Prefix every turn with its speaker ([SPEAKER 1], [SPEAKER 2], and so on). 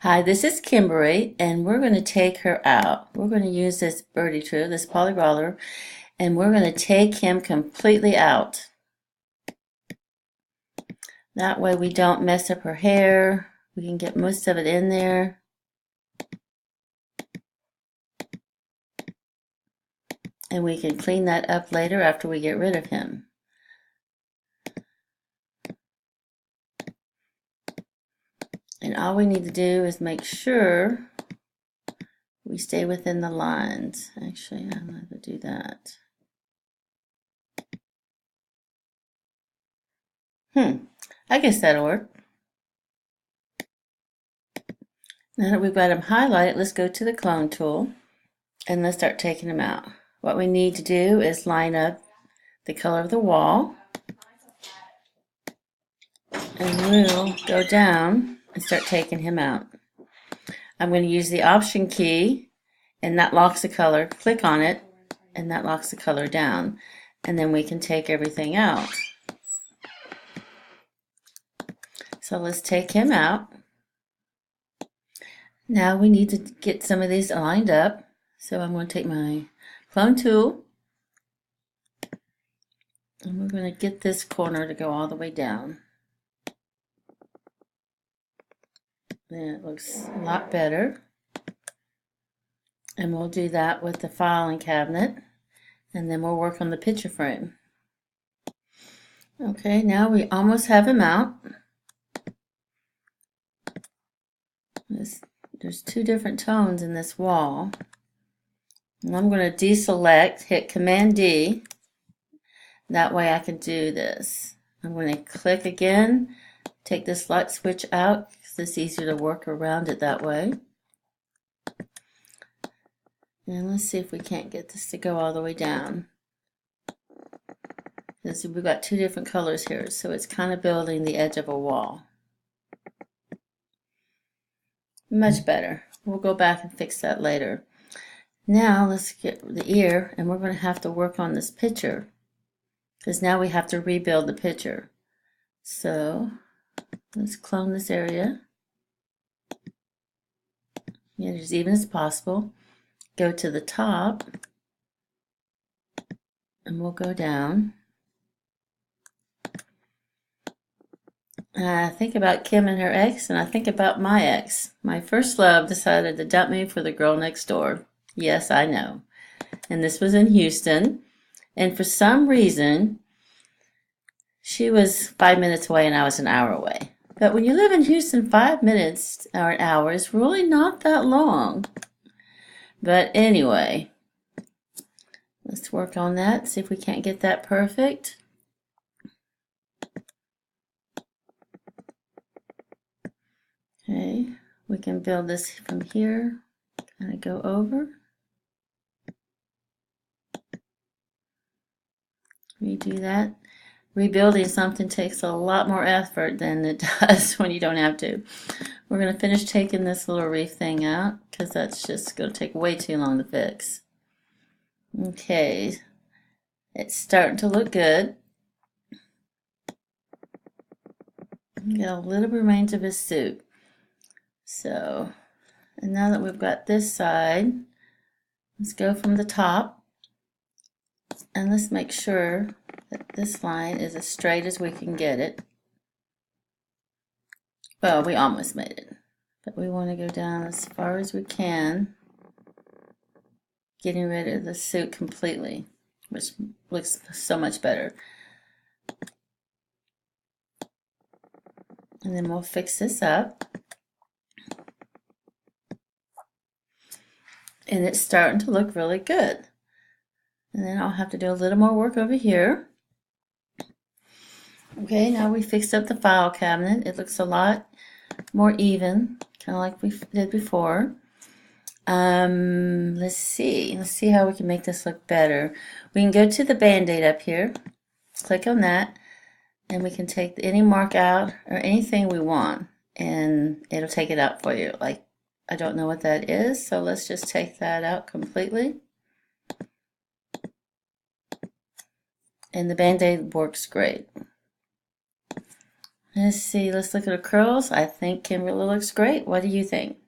[SPEAKER 1] Hi, this is Kimberly, and we're going to take her out. We're going to use this birdie tree, this polyroller, and we're going to take him completely out. That way we don't mess up her hair. We can get most of it in there. And we can clean that up later after we get rid of him. And all we need to do is make sure we stay within the lines. Actually, I'm going to do that. I guess that'll work. Now that we've got them highlighted, let's go to the clone tool and let's start taking them out. What we need to do is line up the color of the wall, and we'll go down and start taking him out. I'm going to use the Option key, and that locks the color. Click on it, and that locks the color down, and then we can take everything out. So let's take him out. Now we need to get some of these lined up, so I'm going to take my clone tool, and we're going to get this corner to go all the way down. Then it looks a lot better. And we'll do that with the filing cabinet, and then we'll work on the picture frame. Okay, now we almost have him out. There's two different tones in this wall. And I'm going to deselect, hit Command D. That way I can do this. I'm going to click again, take this light switch out because it's easier to work around it that way. And let's see if we can't get this to go all the way down. Because we've got two different colors here, so it's kind of building the edge of a wall. Much better. We'll go back and fix that later. Now let's get the ear, and we're going to have to work on this picture, because now we have to rebuild the picture. So let's clone this area. Get it as even as possible. Go to the top, and we'll go down. I think about Kim and her ex, and I think about my ex. My first love decided to dump me for the girl next door. Yes, I know. And this was in Houston. And for some reason, she was 5 minutes away and I was an hour away. But when you live in Houston, 5 minutes or an hour is really not that long. But anyway, let's work on that, see if we can't get that perfect. Okay, we can build this from here, kind of go over. Redo that. Rebuilding something takes a lot more effort than it does when you don't have to. We're going to finish taking this little reef thing out because that's just going to take way too long to fix. Okay, it's starting to look good. Got a little remains of his suit. So, and now that we've got this side, let's go from the top and let's make sure that this line is as straight as we can get it. Well, we almost made it, but we want to go down as far as we can, getting rid of the suit completely, which looks so much better. And then we'll fix this up. And it's starting to look really good. And then I'll have to do a little more work over here. Okay, now we fixed up the file cabinet. It looks a lot more even, kind of like we did before. Let's see how we can make this look better. We can go to the Band-Aid up here, click on that, and we can take any mark out or anything we want, and it'll take it out for you. Like, I don't know what that is, so let's just take that out completely. And the Band-Aid works great. Let's see. Let's look at her curls. I think Kimberly looks great. What do you think?